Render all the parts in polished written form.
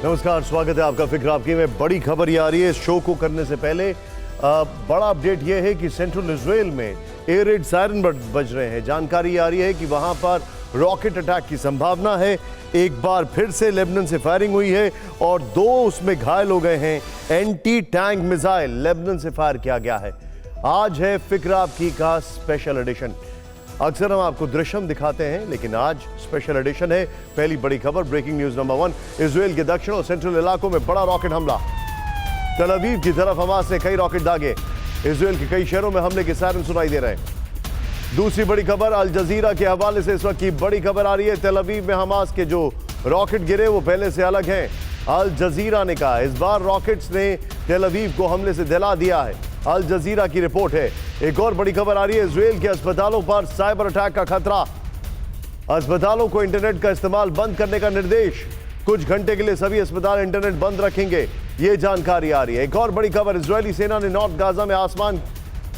नमस्कार, स्वागत है आपका फिक्र आपकी में। बड़ी खबर ये आ रही है इस शो को करने से पहले। बड़ा अपडेट ये है कि सेंट्रल इजराइल में एयर रेड सायरन बज रहे हैं। जानकारी आ रही है कि वहां पर रॉकेट अटैक की संभावना है। एक बार फिर से लेबनान से फायरिंग हुई है और 2 उसमें घायल हो गए हैं। एंटी टैंक मिसाइल लेबनान से फायर किया गया है। आज है फिक्र आपकी का स्पेशल एडिशन। अक्सर हम आपको दृश्यम दिखाते हैं, लेकिन आज स्पेशल एडिशन है। पहली बड़ी खबर, ब्रेकिंग न्यूज नंबर 1। इजराइल के दक्षिण और सेंट्रल इलाकों में बड़ा रॉकेट हमला। तल अवीव की तरफ हमास ने कई रॉकेट दागे। इजराइल के कई शहरों में हमले के सायरन सुनाई दे रहे हैं। दूसरी बड़ी खबर, अल जजीरा के हवाले से इस वक्त की बड़ी खबर आ रही है। तल अवीव में हमास के जो रॉकेट गिरे वो पहले से अलग हैं। अल जजीरा ने कहा इस बार रॉकेट्स ने तल अवीव को हमले से दिला दिया है। अल जजीरा की रिपोर्ट है। एक और बड़ी खबर आ रही है, इजराइल के अस्पतालों पर साइबर अटैक का खतरा। अस्पतालों को इंटरनेट का इस्तेमाल बंद करने का निर्देश। कुछ घंटे के लिए सभी अस्पताल इंटरनेट बंद रखेंगे, ये जानकारी आ रही है। एक और बड़ी खबर, इजरायली सेना ने नॉर्थ गाजा में आसमान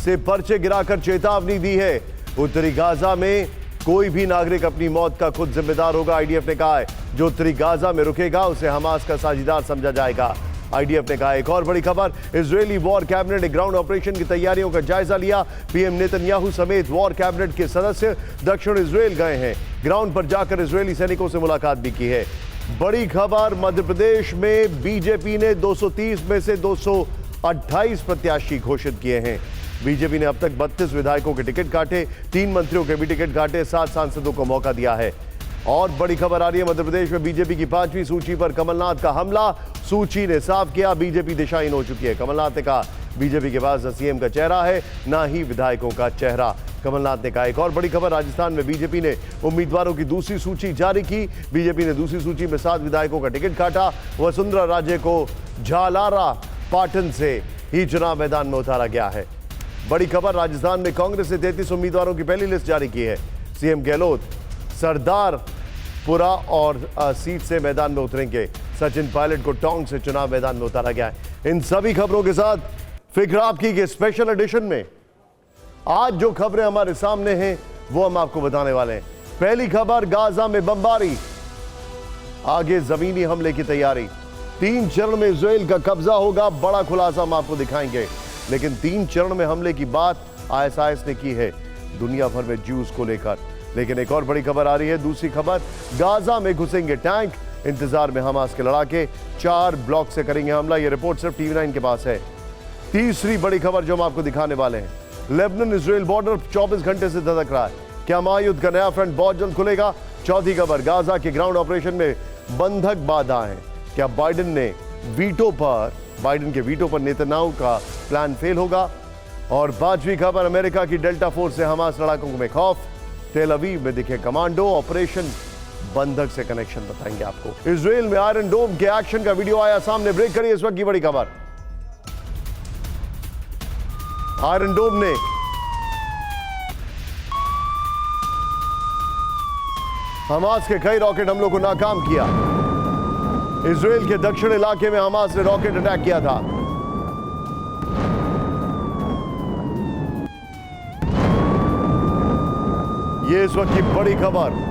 से पर्चे गिराकर चेतावनी दी है। उत्तरी गाजा में कोई भी नागरिक अपनी मौत का खुद जिम्मेदार होगा, आईडीएफ ने कहा है। जो उत्तरी गाजा में रुकेगा उसे हमास का साझीदार समझा जाएगा, आईडीएफ ने कहा। एक और बड़ी खबर, इजरायली वॉर कैबिनेट ने ग्राउंड ऑपरेशन की तैयारियों का जायजा लिया। पीएम नेतन्याहू समेत वॉर कैबिनेट के सदस्य दक्षिण इजराइल गए हैं। ग्राउंड पर जाकर इजरायली सैनिकों से मुलाकात भी की है। बड़ी खबर, मध्य प्रदेश में बीजेपी ने 230 में से 228 प्रत्याशी घोषित किए हैं। बीजेपी ने अब तक 32 विधायकों के टिकट काटे, 3 मंत्रियों के भी टिकट काटे, 7 सांसदों को मौका दिया है। और बड़ी खबर आ रही है, मध्य प्रदेश में बीजेपी की 5वीं सूची पर कमलनाथ का हमला। सूची ने साफ किया बीजेपी दिशाहीन हो चुकी है। कमलनाथ ने कहा बीजेपी के पास न सीएम का चेहरा है, ना ही विधायकों का चेहरा, कमलनाथ ने कहा। एक और बड़ी खबर, राजस्थान में बीजेपी ने उम्मीदवारों की दूसरी सूची जारी की। बीजेपी ने दूसरी सूची में 7 विधायकों का टिकट काटा। वसुंधरा राजे को झालारा पाटन से ही चुनाव मैदान में उतारा गया है। बड़ी खबर, राजस्थान में कांग्रेस ने 33 उम्मीदवारों की पहली लिस्ट जारी की है। सीएम गहलोत सरदारपुरा और सीट से मैदान में उतरेंगे। सचिन पायलट को टोंक से चुनाव मैदान में उतारा गया है। इन सभी खबरों के साथ फिक्र आपकी के स्पेशल एडिशन में आज जो खबरें हमारे सामने हैं वो हम आपको बताने वाले हैं। पहली खबर, गाजा में बमबारी, आगे जमीनी हमले की तैयारी। 3 चरण में इजराइल का कब्जा होगा, बड़ा खुलासा हम आपको दिखाएंगे। लेकिन 3 चरण में हमले की बात आईएसआईएस ने की है दुनिया भर में ज्यूज को लेकर। लेकिन एक और बड़ी खबर आ रही है, दूसरी खबर, गाजा में घुसेंगे टैंक, इंतजार में हमास के लड़ाके, 4 ब्लॉक से करेंगे हमला। यह रिपोर्ट सिर्फ टीवी9 के पास है। तीसरी बड़ी खबर जो हम आपको दिखाने वाले हैं, लेबनान इजराइल बॉर्डर 24 घंटे से धधक रहा है। क्या महायुद्ध का नया फ्रंट बहुत जल्द खुलेगा? चौथी खबर, गाजा के ग्राउंड ऑपरेशन में बंधक बाधा है। क्या बाइडेन के वीटो पर नेतन्याहू का प्लान फेल होगा? और 5वीं खबर, अमेरिका की डेल्टा फोर्स से हमास लड़ाकों में खौफ। तेल अवीव में दिखे कमांडो, ऑपरेशन बंधक से कनेक्शन बताएंगे आपको। इजराइल में आयरन डोम के एक्शन का वीडियो आया सामने, ब्रेक करिए इस वक्त की बड़ी खबर। आयरन डोम ने हमास के कई रॉकेट हमलों को नाकाम किया। इजराइल के दक्षिण इलाके में हमास ने रॉकेट अटैक किया था। यह इस वक्त की बड़ी खबर।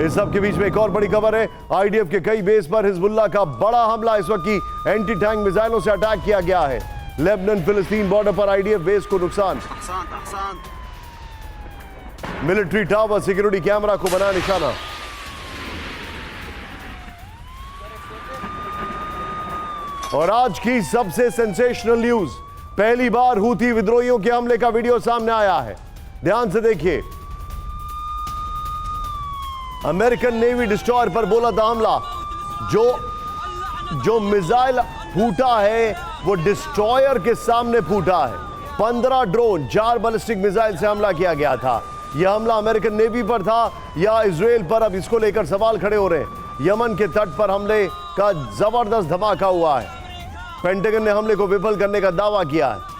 इस सब के बीच में एक और बड़ी खबर है, आईडीएफ के कई बेस पर हिजबुल्लाह का बड़ा हमला। इस वक्त की एंटी टैंक मिसाइलों से अटैक किया गया है। लेबनान फिलिस्तीन बॉर्डर पर आईडीएफ बेस को नुकसान। मिलिट्री टावर सिक्योरिटी कैमरा को बना निशाना। और आज की सबसे सेंसेशनल न्यूज, पहली बार हूथी विद्रोहियों के हमले का वीडियो सामने आया है। ध्यान से देखिए, अमेरिकन नेवी डिस्ट्रॉयर पर बोला था हमला। जो मिसाइल फूटा है वो डिस्ट्रॉयर के सामने फूटा है। 15 ड्रोन, 4 बैलिस्टिक मिसाइल से हमला किया गया था। यह हमला अमेरिकन नेवी पर था या इजराइल पर, अब इसको लेकर सवाल खड़े हो रहे हैं। यमन के तट पर हमले का जबरदस्त धमाका हुआ है। पेंटागन ने हमले को विफल करने का दावा किया है।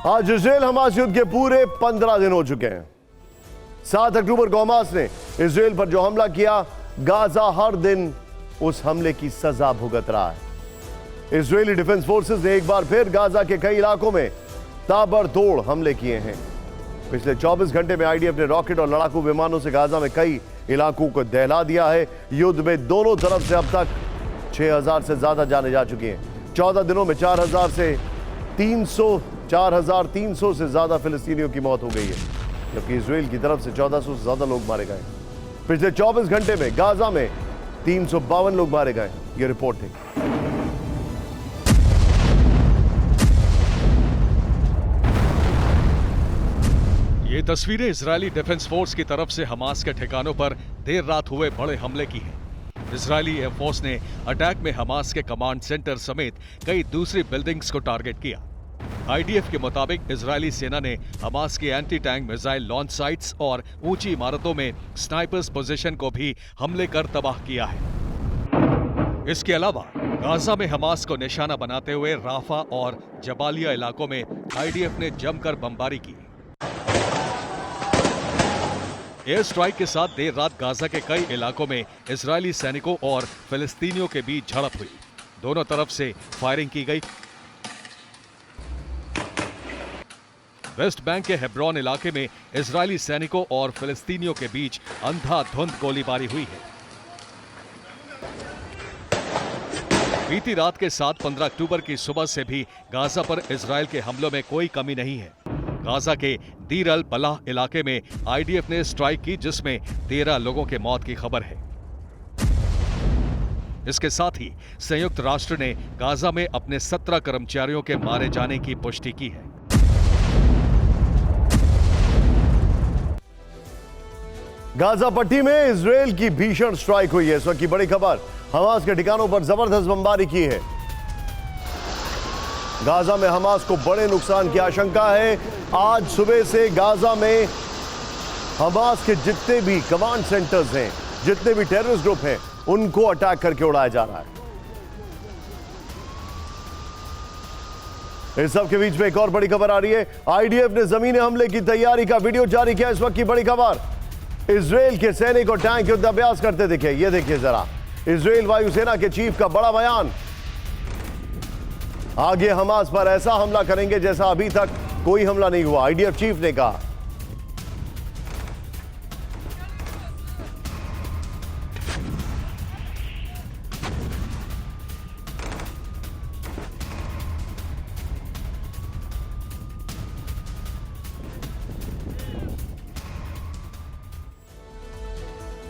आज इजराइल हमास युद्ध के पूरे 15 दिन हो चुके हैं। 7 अक्टूबर को हमास ने इजराइल पर जो हमला किया, गाजा हर दिन उस हमले की सजा भुगत रहा है। इजरायली डिफेंस फोर्सेस ने एक बार फिर गाजा के कई इलाकों में ताबड़तोड़ हमले किए हैं। पिछले 24 घंटे में आईडीएफ ने रॉकेट और लड़ाकू विमानों से गाजा में कई इलाकों को दहला दिया है। युद्ध में दोनों तरफ से अब तक 6000 से ज्यादा जाने जा चुकी हैं। 14 दिनों में 4,300 से ज्यादा फिलिस्तीनियों की मौत हो गई है, जबकि इजराइल की तरफ से 1400 से ज्यादा लोग मारे गए। पिछले 24 घंटे में गाजा में 352 लोग मारे गए। यह रिपोर्ट थी। ये तस्वीरें इजरायली डिफेंस फोर्स की तरफ से हमास के ठिकानों पर देर रात हुए बड़े हमले की हैं। इजरायली एयरफोर्स ने अटैक में हमास के कमांड सेंटर समेत कई दूसरी बिल्डिंग्स को टारगेट किया। आईडीएफ के मुताबिक इजरायली सेना ने हमास की anti tank missile launch sites और ऊंची इमारतों में स्नाइपर्स पोजीशन को भी हमले कर तबाह किया है। इसके अलावा गाजा में हमास को निशाना बनाते हुए राफा और जबालिया इलाकों में आईडीएफ ने जमकर बमबारी की। एयर स्ट्राइक के साथ देर रात गाजा के कई इलाकों में इजरायली सैनिकों और फिलिस्तीनियों के बीच झड़प हुई। दोनों तरफ से फायरिंग की गई। वेस्ट बैंक के हेब्रोन इलाके में इजरायली सैनिकों और फिलिस्तीनियों के बीच अंधाधुंध गोलीबारी हुई है। बीती रात के साथ 15 अक्टूबर की सुबह से भी गाजा पर इजरायल के हमलों में कोई कमी नहीं है। गाजा के दीर अल बलाह इलाके में आईडीएफ ने स्ट्राइक की, जिसमें 13 लोगों के मौत की खबर है। इसके साथ ही संयुक्त राष्ट्र ने गाजा में अपने 17 कर्मचारियों के मारे जाने की पुष्टि की है। गाजा पट्टी में इजरायल की भीषण स्ट्राइक हुई है। इस वक्त की बड़ी खबर, हमास के ठिकानों पर जबरदस्त बमबारी की है। गाजा में हमास को बड़े नुकसान की आशंका है। आज सुबह से गाजा में हमास के जितने भी कमांड सेंटर्स हैं, जितने भी टेररिस्ट ग्रुप हैं, उनको अटैक करके उड़ाया जा रहा है। इस सब के बीच में एक और बड़ी खबर आ रही है। आईडीएफ ने जमीनी हमले की तैयारी का वीडियो जारी किया। इस वक्त की बड़ी खबर, इजरायल के सैनिक और टैंक युद्धाभ्यास करते दिखे। ये देखिए जरा, इजरायल वायुसेना के चीफ का बड़ा बयान। आगे हमास पर ऐसा हमला करेंगे जैसा अभी तक कोई हमला नहीं हुआ, आईडीएफ चीफ ने कहा।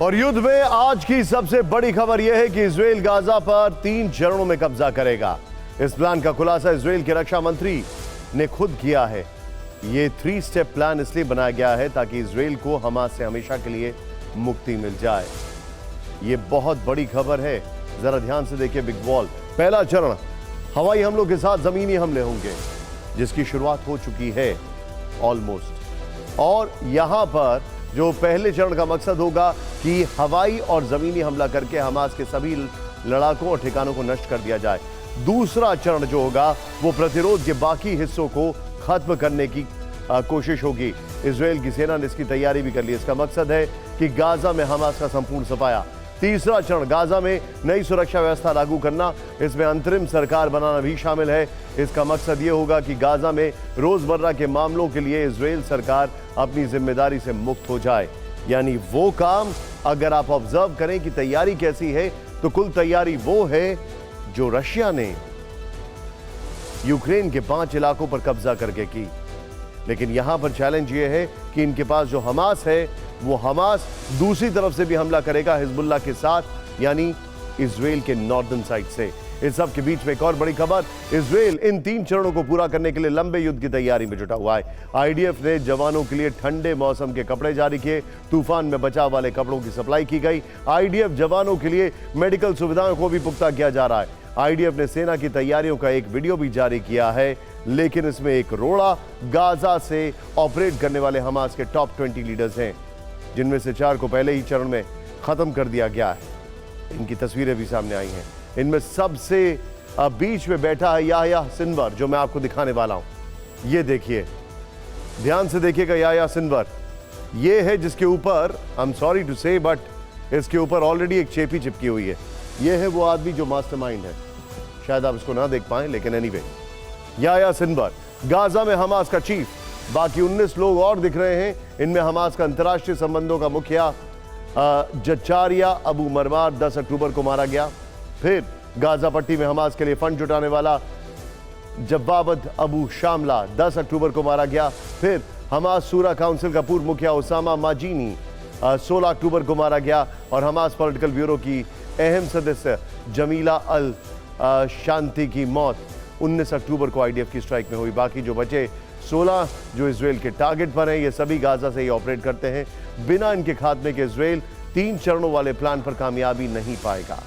और युद्ध में आज की सबसे बड़ी खबर यह है कि इजरायल गाजा पर 3 चरणों में कब्जा करेगा। इस प्लान का खुलासा इजरायल के रक्षा मंत्री ने खुद किया है। यह 3 स्टेप प्लान इसलिए बनाया गया है ताकि इजरायल को हमास से हमेशा के लिए मुक्ति मिल जाए। यह बहुत बड़ी खबर है, जरा ध्यान से देखिए बिग वॉल। पहला चरण हवाई हमलों के साथ जमीनी हमले होंगे, जिसकी शुरुआत हो चुकी है ऑलमोस्ट। और यहां पर जो पहले चरण का मकसद होगा कि हवाई और जमीनी हमला करके हमास के सभी लड़ाकों और ठिकानों को नष्ट कर दिया जाए। दूसरा चरण जो होगा वो प्रतिरोध के बाकी हिस्सों को खत्म करने की कोशिश होगी। इजरायल की सेना ने इसकी तैयारी भी कर ली। इसका मकसद है कि गाजा में हमास का संपूर्ण सफाया। तीसरा चरण गाजा में नई सुरक्षा व्यवस्था लागू करना, इसमें अंतरिम सरकार बनाना भी शामिल है। इसका मकसद ये होगा कि गाजा में रोजमर्रा के मामलों के लिए इजरायल सरकार अपनी जिम्मेदारी से मुक्त हो जाए। यानी वो काम, अगर आप ऑब्जर्व करें कि तैयारी कैसी है, तो कुल तैयारी वो है जो रशिया ने यूक्रेन के 5 इलाकों पर कब्जा करके की। लेकिन यहां पर चैलेंज ये है कि इनके पास जो हमास है, वो हमास दूसरी तरफ से भी हमला करेगा हिजबुल्लाह के साथ, यानी इजरायल के नॉर्दर्न साइड से। इस सब के बीच में एक और बड़ी खबर, इजरायल इन 3 चरणों को पूरा करने के लिए लंबे युद्ध की तैयारी में जुटा हुआ है। आईडीएफ ने जवानों के लिए ठंडे मौसम के कपड़े जारी किए। तूफान में बचाव वाले कपड़ों की सप्लाई की गई। आईडीएफ जवानों के लिए मेडिकल सुविधाओं को भी पुख्ता किया जा रहा है। आईडीएफ ने सेना की तैयारियों का एक वीडियो भी जारी किया है, लेकिन इसमें एक रोड़ा गाजा से ऑपरेट करने वाले हमास के टॉप 20 लीडर्स हैं, जिनमें से 4 को पहले ही चरण में खत्म कर दिया गया है। इनकी तस्वीरें भी सामने आई हैं। इनमें सबसे बीच में बैठा है याह्या सिनवर, जो मैं आपको दिखाने वाला हूं। ये देखिए, ध्यान से देखिएगा। याह्या सिनवर ये है जिसके ऊपर, आई एम सॉरी टू से, बट इसके ऊपर ऑलरेडी एक चेपी चिपकी हुई है। ये है वो आदमी जो मास्टरमाइंड है। शायद आप इसको ना देख पाएं, लेकिन एनीवे, याह्या सिनवर गाजा में हमास का चीफ, बाकी 19 लोग और दिख रहे हैं। इनमें हमास का अंतर्राष्ट्रीय संबंधों का मुखिया जचारिया अबू मरमार 10 अक्टूबर को मारा गया। फिर गाजा पट्टी में हमास के लिए फंड जुटाने वाला जवाबद अबू शामला 10 अक्टूबर को मारा गया। फिर हमास सूरा काउंसिल का पूर्व मुखिया उसामा माजीनी 16 अक्टूबर को मारा गया। और हमास पॉलिटिकल ब्यूरो की अहम सदस्य जमीला अल शांति की मौत 19 अक्टूबर को आईडीएफ की स्ट्राइक में हुई। बाकी जो बचे 16 जो इजराइल के टारगेट पर हैं, ये सभी गाजा से ही ऑपरेट करते हैं। बिना इनके खात्मे के इजराइल 3 चरणों वाले प्लान पर कामयाबी नहीं पाएगा।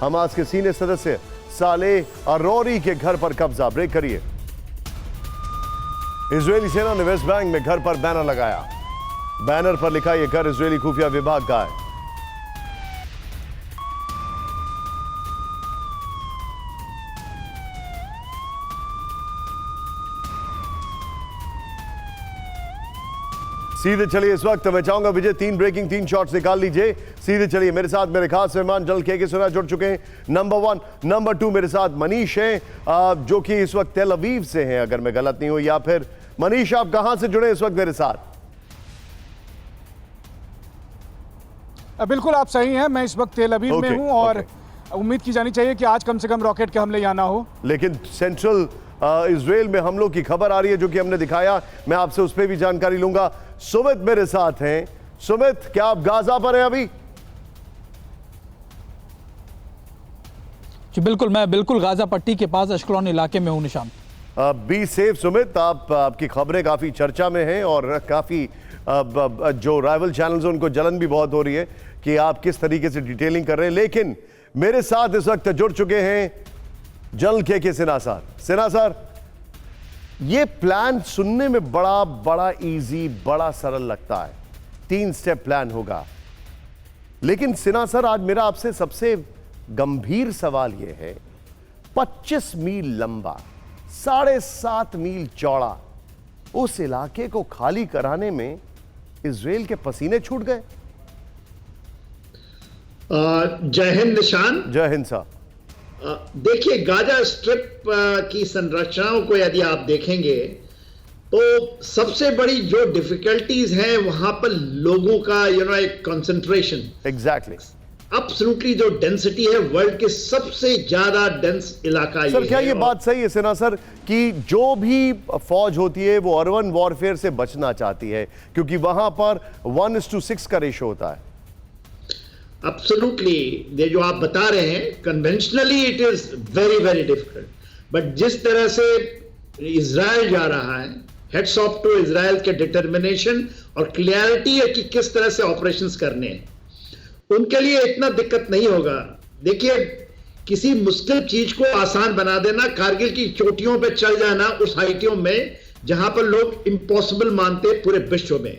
हमास के सीनियर सदस्य सालेह अरोरी के घर पर कब्जा। ब्रेक करिए। इजरायली सेना ने वेस्ट बैंक में घर पर बैनर लगाया। बैनर पर लिखा, यह घर इजरायली खुफिया विभाग का है। सीधे चलिए, इस वक्त मैं चाहूंगा विजय 3 ब्रेकिंग 3 शॉट्स निकाल लीजिए। सीधे चलिए, मेरे साथ मेरे खास मेहमान जनरल के सुना जुड़ चुके हैं, नंबर 1। नंबर 2 मेरे साथ मनीष हैं, जो कि इस वक्त तेल अवीव से हैं, अगर मैं गलत नहीं हूं। या फिर मनीष, आप कहां से जुड़े इस वक्त मेरे साथ? बिल्कुल आप सही हैं, मैं इस वक्त तेल अवीव में हूं और उम्मीद की जानी चाहिए कि आज कम से कम रॉकेट के हमले यहाँ ना हो। लेकिन सेंट्रल इजराइल में हमलों की खबर आ रही है, जो कि हमने दिखाया। मैं आपसे उस पर भी जानकारी लूंगा। सुमित मेरे साथ हैं। सुमित, क्या आप गाजा पर हैं अभी? जी बिल्कुल, मैं बिल्कुल गाजा पट्टी के पास अशकलौन इलाके में हूं निशान। Be safe Sumit. आपकी खबरें काफी चर्चा में हैं और काफी जो राइवल चैनल्स हैं उनको जलन भी बहुत हो रही है कि आप किस तरीके से डिटेलिंग कर रहे हैं। लेकिन मेरे साथ इस वक्त जुड़ चुके हैं जनरल के सिन्हा सर। सिन्हा सर, ये प्लान सुनने में बड़ा इजी, बड़ा सरल लगता है। 3 स्टेप प्लान होगा। लेकिन सिन्हा सर, आज मेरा आपसे सबसे गंभीर सवाल यह है, 25 मील लंबा, 7.5 मील चौड़ा उस इलाके को खाली कराने में इजराइल के पसीने छूट गए। जय हिंद निशान। जय हिंद साहब। देखिए, गाजा स्ट्रिप की संरचनाओं को यदि आप देखेंगे तो सबसे बड़ी जो डिफिकल्टीज हैं वहां पर लोगों का एक कंसंट्रेशन। एग्जैक्टली। एब्सोल्युटली जो डेंसिटी है वर्ल्ड के सबसे ज्यादा डेंस इलाका सर, क्या ये बात सही है सिन्हा सर कि जो भी फौज होती है वो अर्बन वॉरफेयर से बचना चाहती है, क्योंकि वहां पर 1:6 का रेशो होता है? एब्सोल्युटली, ये जो आप बता रहे हैं, conventionally it is very very difficult, but जिस तरह से इजराइल जा रहा है, हेड्स ऑफ टू इजराइल के डिटर्मिनेशन और क्लियरिटी है कि किस तरह से ऑपरेशंस करने हैं, उनके लिए इतना दिक्कत नहीं होगा। देखिए, किसी मुश्किल चीज को आसान बना देना, कारगिल की चोटियों पे चल जाना, उस हाइटियों में जहां पर लोग इम्पॉसिबल मानते पूरे विश्व में,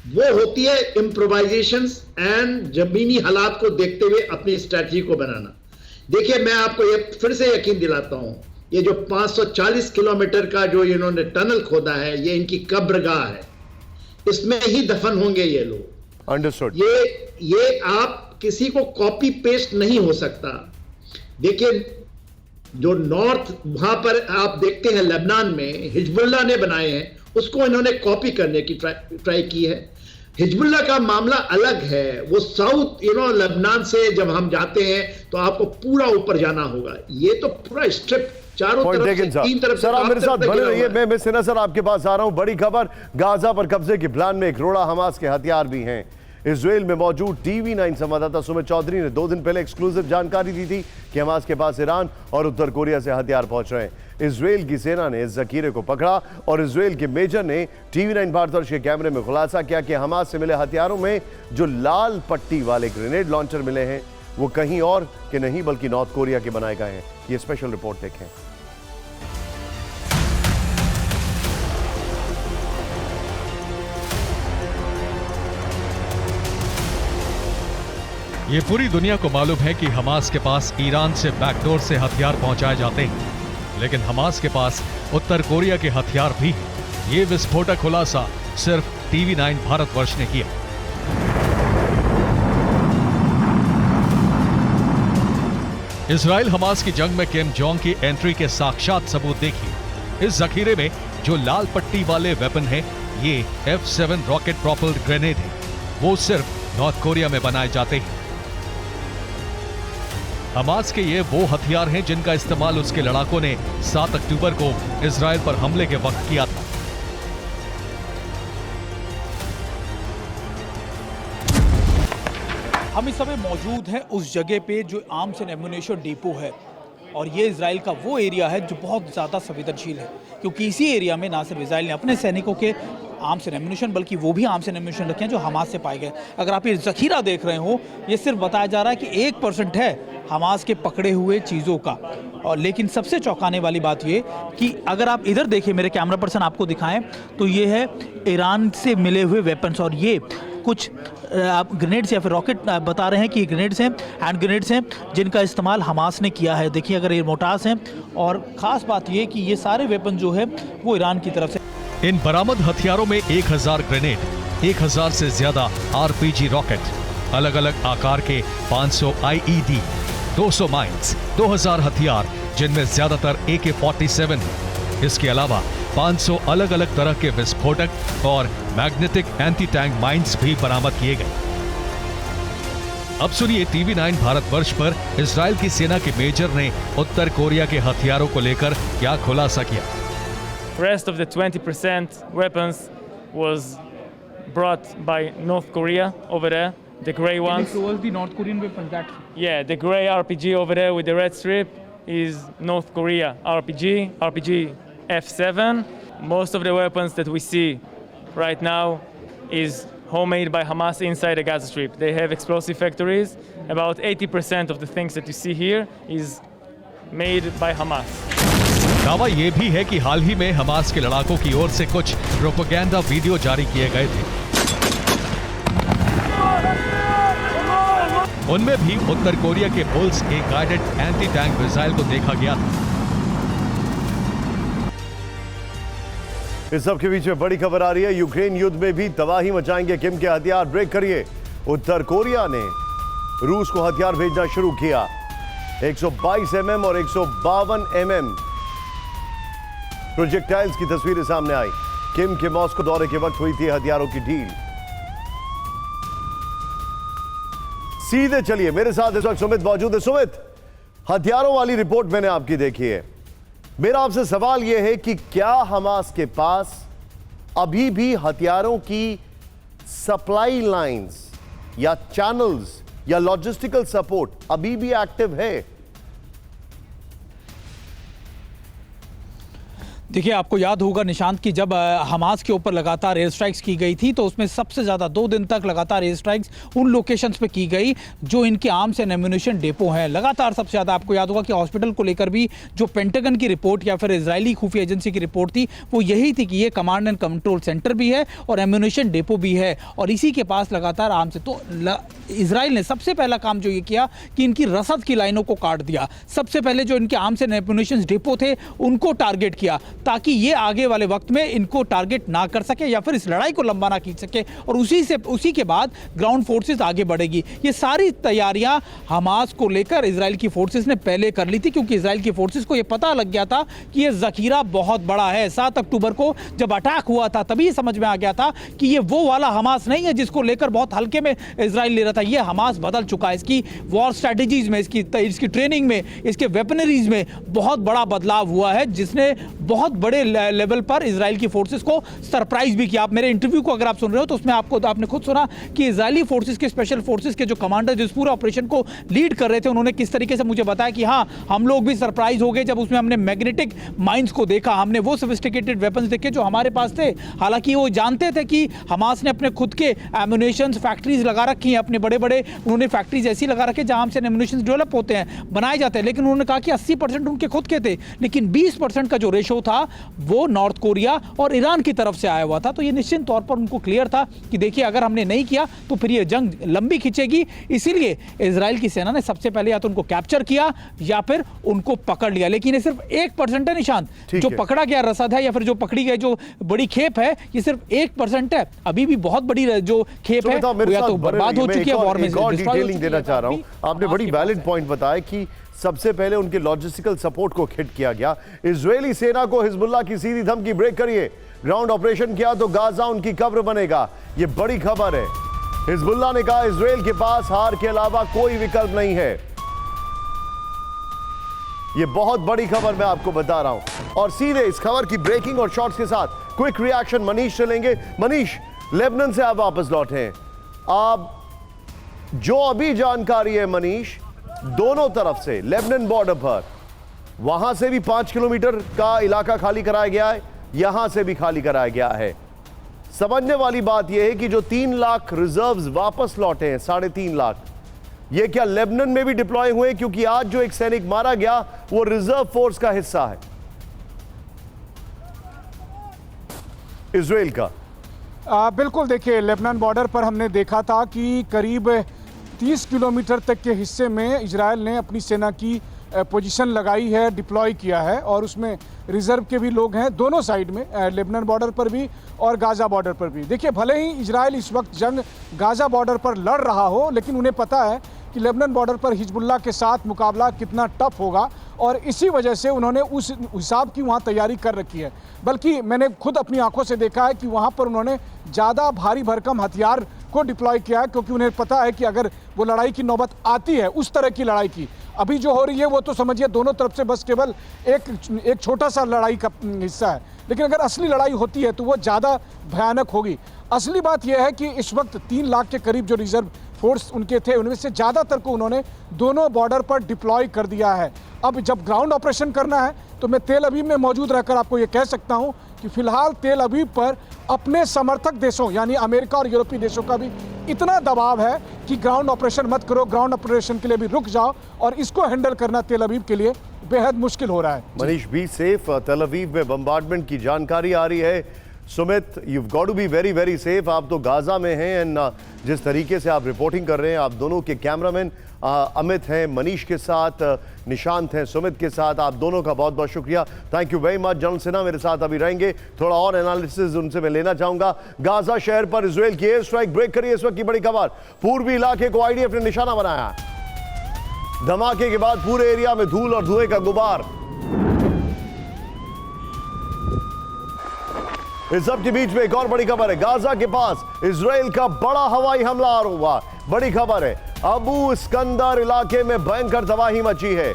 वो होती है इम्प्रोवाइजेशंस एंड जमीनी हालात को देखते हुए अपनी स्ट्रैटेजी को बनाना। देखिए, मैं आपको ये फिर से यकीन दिलाता हूं, ये जो 540 किलोमीटर का जो इन्होंने टनल खोदा है, ये इनकी कब्रगाह है, इसमें ही दफन होंगे ये लोग। अंडरस्टूड। ये आप किसी को कॉपी पेस्ट नहीं हो सकता। देखिए, जो नॉर्थ वहां पर आप देखते हैं लेबनान में हिजबुल्लाह ने बनाए हैं, उसको इन्होंने कॉपी करने की ट्राई की है। हिजबुल्लाह का मामला अलग है, वो साउथ लेबनान से जब हम जाते हैं तो आपको पूरा ऊपर जाना होगा। ये तो पूरा स्ट्रिप चारों तरफ से, 3 तरफ से। सर, आप मेरे साथ बने रहिए। मैं सिन्हा सर आपके पास आ रहा हूं। बड़ी खबर, गाजा पर कब्जे के प्लान में एक रोड़ा हमास के हथियार भी हैं। इजराइल में मौजूद TV9 संवाददाता सुमित चौधरी ने 2 दिन पहले एक्सक्लूसिव जानकारी दी थी कि हमास के पास ईरान और उत्तर कोरिया से हथियार पहुंच रहे हैं। इजराइल की सेना ने इस जखीरे को पकड़ा और इजराइल के मेजर ने TV9 भारतवर्ष के कैमरे में खुलासा किया कि हमास से मिले हथियारों में जो लाल पट्टी वाले ग्रेनेड लॉन्चर मिले हैं वो कहीं और के नहीं बल्कि नॉर्थ कोरिया के बनाए गए हैं। ये स्पेशल रिपोर्ट देखें। ये पूरी दुनिया को मालूम है कि हमास के पास ईरान से बैकडोर से हथियार पहुंचाए जाते हैं, लेकिन हमास के पास उत्तर कोरिया के हथियार भी हैं। ये विस्फोटक खुलासा सिर्फ TV9 भारतवर्ष ने किया। इजराइल हमास की जंग में किम जोंग की एंट्री के साक्षात सबूत देखिए। इस जखीरे में जो लाल पट्टी वाले वेपन है, ये F7 रॉकेट प्रोपल्ड ग्रेनेड है। वो सिर्फ नॉर्थ कोरिया में बनाए जाते हैं। हमास के ये वो हथियार हैं जिनका इस्तेमाल उसके लड़ाकों ने 7 अक्टूबर को इजराइल पर हमले के वक्त किया था। हम इस समय मौजूद हैं उस जगह पे जो आर्म्स एंड एम्युनिशन डिपो है, और ये इजराइल का वो एरिया है जो बहुत ज़्यादा संवेदनशील है, क्योंकि इसी एरिया में ना सिर्फ इजराइल ने अपने सैनिकों के आर्म्स एंड एम्युनिशन बल्कि वो भी आर्म्स एंड एम्युनिशन रखे हैं जो हमास से पाए गए। अगर आप ये जखीरा देख रहे हो, ये सिर्फ बताया जा रहा है कि 1% है हमास के पकड़े हुए चीज़ों का। और लेकिन सबसे चौंकाने वाली बात ये कि अगर आप इधर देखें, मेरे कैमरा पर्सन आपको दिखाएं, तो ये है ईरान से मिले हुए वेपन्स, और ये कुछ ग्रेनेड्स या फिर रॉकेट बता रहे हैं कि ग्रेनेड्स हैं, हैंड ग्रेनेड्स हैं, जिनका इस्तेमाल हमास ने किया है। देखिए अगर ये मोटार्स हैं, और ख़ास बात ये कि ये सारे वेपन जो है वो ईरान की तरफ से। इन बरामद हथियारों में 1000 ग्रेनेड, 1000 से ज्यादा RPG रॉकेट, अलग अलग आकार के 500 IED, 200 माइंस, 2000 हथियार जिनमें ज्यादातर AK-47 है। इसके अलावा 500 अलग अलग तरह के विस्फोटक और मैग्नेटिक एंटी टैंक माइंस भी बरामद किए गए। अब सुनिए TV9 भारतवर्ष पर इजराइल की सेना के मेजर ने उत्तर कोरिया के हथियारों को लेकर क्या खुलासा किया। Rest of the 20% weapons was brought by North Korea over there, the gray ones. the North Korean weapons that Yeah, the gray RPG over there with the red strip is North Korea RPG F7. Most of the weapons that we see right now is homemade by Hamas inside the Gaza Strip. They have explosive factories. About 80% of the things that you see here is made by Hamas. दावा यह भी है कि हाल ही में Hamas के लड़ाकों की ओर से कुछ प्रोपेगेंडा वीडियो जारी किए गए थे। उनमें भी उत्तर कोरिया के बुल्स के गाइडेड एंटी टैंक मिसाइल को देखा गया था। इस सब के बीच में बड़ी खबर आ रही है, यूक्रेन युद्ध में भी तबाही मचाएंगे किम के हथियार। ब्रेक करिए। उत्तर कोरिया ने रूस को हथियार भेजना शुरू किया। 122 mm और 152 mm प्रोजेक्टाइल्स की तस्वीरें सामने आई। किम के मॉस्को दौरे के वक्त हुई थी हथियारों की डील। सीधे चलिए, मेरे साथ इस वक्त सुमित मौजूद है। सुमित, हथियारों वाली रिपोर्ट मैंने आपकी देखी है। मेरा आपसे सवाल यह है कि क्या हमास के पास अभी भी हथियारों की सप्लाई लाइंस या चैनल्स या लॉजिस्टिकल सपोर्ट अभी भी एक्टिव है? देखिए, आपको याद होगा निशांत की जब हमास के ऊपर लगातार एयर स्ट्राइक्स की गई थी, तो उसमें सबसे ज़्यादा 2 दिन तक लगातार एयर स्ट्राइक्स उन लोकेशंस पे की गई जो इनके आर्म्स एंड एम्युनिशन डिपो हैं। लगातार सबसे ज़्यादा आपको याद होगा कि हॉस्पिटल को लेकर भी जो पेंटागन की रिपोर्ट या फिर इजरायली खुफिया एजेंसी की रिपोर्ट थी, वो यही थी कि ये कमांड एंड कंट्रोल सेंटर भी है और एम्युनिशन डिपो भी है, और इसी के पास लगातार आर्म्स है। तो इजराइल ने सबसे पहला काम जो ये किया कि इनकी रसद की लाइनों को काट दिया। सबसे पहले जो इनके आर्म्स एंड एम्युनिशन डिपो थे उनको टारगेट किया, ताकि ये आगे वाले वक्त में इनको टारगेट ना कर सके या फिर इस लड़ाई को लंबा ना खींच सके, और उसी के बाद ग्राउंड फोर्सेस आगे बढ़ेगी। ये सारी तैयारियां हमास को लेकर इजराइल की फोर्सेस ने पहले कर ली थी, क्योंकि इजराइल की फोर्सेस को ये पता लग गया था कि ये जखीरा बहुत बड़ा है। 7 अक्टूबर को जब अटैक हुआ था तभी समझ में आ गया था कि ये वो वाला हमास नहीं है जिसको लेकर बहुत हल्के में इजराइल ले रहा था। ये हमास बदल चुका है। इसकी वॉर स्ट्रैटेजीज में, इसकी ट्रेनिंग में, इसके वेपनरीज में बहुत बड़ा बदलाव हुआ है, जिसने बहुत बड़े लेवल पर इजराइल की फोर्सेस को सरप्राइज भी किया। आप मेरे इंटरव्यू को अगर आप सुन रहे हो तो उसमें आपने खुद सुना कि इजरायली फोर्सेस के, स्पेशल फोर्सेस के जो कमांडर जिस पूरे ऑपरेशन को लीड कर रहे थे, उन्होंने किस तरीके से मुझे बताया कि हाँ, हम लोग भी सरप्राइज हो गए जब उसमें हमने मैग्नेटिक माइंस को देखा, हमने वो सोफिस्टिकेटेड वेपन्स देखे जो हमारे पास थे। हालांकि वो जानते थे कि हमास ने अपने खुद के एम्युनिशन फैक्ट्रीज लगा रखी हैं, अपने बड़े बड़े उन्होंने फैक्ट्रीज ऐसी लगा रखी है जहां से एम्युनिशन डेवलप होते हैं, बनाए जाते हैं। लेकिन उन्होंने कहा कि 80% उनके खुद के थे, लेकिन 20% का जो रेशो था था वो नॉर्थ कोरिया और ईरान की तरफ से आया हुआ था। तो ये निश्चित तौर पर उनको क्लियर था कि देखिए अगर हमने नहीं किया तो फिर ये जंग लंबी खिंचेगी, इसीलिए इजराइल की सेना ने सबसे पहले या तो उनको कैप्चर किया या फिर उनको पकड़ लिया। लेकिन ये सिर्फ 1% है निशांत, जो पकड़ा गया रसद है या फिर जो पकड़ी गई जो बड़ी खेप है, ये सिर्फ 1% है। अभी भी बहुत बड़ी जो खेप है वो या तो बर्बाद हो चुकी है, वॉर में डिटेलिंग देना चाह रहा हूं। आपने बड़ी वैलिड पॉइंट बताया कि सबसे पहले उनके लॉजिस्टिकल सपोर्ट को हिट किया गया। इजरायली सेना को हिजबुल्लाह की सीधी धमकी, ब्रेक करिए, ग्राउंड ऑपरेशन किया तो गाजा उनकी कब्र बनेगा। ये बड़ी खबर है। हिजबुल्लाह ने कहा इजराइल के पास हार के अलावा कोई विकल्प नहीं है। ये बहुत बड़ी खबर मैं आपको बता रहा हूं। और सीधे इस खबर की ब्रेकिंग और शॉर्ट्स के साथ क्विक रिएक्शन मनीष चलेंगे। मनीष, लेबनान से आप वापस लौटे हैं। आप जो अभी जानकारी है मनीष, दोनों तरफ से लेबनान बॉर्डर पर, वहां से भी 5 किलोमीटर का इलाका खाली कराया गया है, यहां से भी खाली कराया गया है। समझने वाली बात यह है कि जो 3 लाख रिजर्व्स वापस लौटे हैं, 3.5 लाख, ये क्या लेबनान में भी डिप्लॉय हुए? क्योंकि आज जो एक सैनिक मारा गया वो रिजर्व फोर्स का हिस्सा है इजराइल का। बिल्कुल, देखिए लेबनान बॉर्डर पर हमने देखा था कि करीब 30 किलोमीटर तक के हिस्से में इजराइल ने अपनी सेना की पोजीशन लगाई है, डिप्लॉय किया है, और उसमें रिजर्व के भी लोग हैं दोनों साइड में, लेबनान बॉर्डर पर भी और गाज़ा बॉर्डर पर भी। देखिए भले ही इजराइल इस वक्त जंग गाज़ा बॉर्डर पर लड़ रहा हो, लेकिन उन्हें पता है कि लेबनान बॉर्डर पर हिजबुल्लाह के साथ मुकाबला कितना टफ होगा, और इसी वजह से उन्होंने उस हिसाब की वहाँ तैयारी कर रखी है। बल्कि मैंने खुद अपनी आंखों से देखा है कि वहाँ पर उन्होंने ज़्यादा भारी भरकम हथियार को डिप्लॉय किया है, क्योंकि उन्हें पता है कि अगर वो लड़ाई की नौबत आती है, उस तरह की लड़ाई की अभी जो हो रही है, वो तो समझिए दोनों तरफ से बस केवल एक छोटा सा लड़ाई का हिस्सा है, लेकिन अगर असली लड़ाई होती है तो वो ज़्यादा भयानक होगी। असली बात यह है कि इस वक्त 3 लाख के करीब जो रिजर्व फोर्स उनके थे, उनमें से ज़्यादातर को उन्होंने दोनों बॉर्डर पर डिप्लॉय कर दिया है। अब जब ग्राउंड ऑपरेशन करना है तो मैं तेल अवीव में मौजूद रहकर आपको ये कह सकता हूँ कि फिलहाल तेल अवीव पर अपने समर्थक देशों यानी अमेरिका और यूरोपीय देशों का भी इतना दबाव है कि ग्राउंड ऑपरेशन मत करो, ग्राउंड ऑपरेशन के लिए भी रुक जाओ, और इसको हैंडल करना तेल अवीव के लिए बेहद मुश्किल हो रहा है। Manish, be safe. Tel Aviv में बम्बार्डमेंट की जानकारी आ रही है। Sumit, you got to be very very safe. आप तो गाजा में हैं, एंड जिस तरीके से आप रिपोर्टिंग कर रहे हैं, आप दोनों के कैमरामैन अमित हैं मनीष के साथ, निशांत हैं सुमित के साथ, आप दोनों का बहुत बहुत शुक्रिया। Thank you very much. General Sinha मेरे साथ अभी रहेंगे, थोड़ा और एनालिसिस उनसे मैं लेना चाहूंगा। गाजा शहर पर इजराइल की एयर स्ट्राइक, ब्रेक करिए इस वक्त की बड़ी खबर। पूर्वी इलाके को आईडीएफ ने निशाना बनाया। धमाके के बाद पूरे एरिया में धूल और धुएं का गुबार। इस सब के बीच में एक और बड़ी खबर है। गाजा के पास इजराइल का बड़ा हवाई हमला हुआ। बड़ी खबर है, अबू इस्कंदर इलाके में भयंकर तबाही मची है।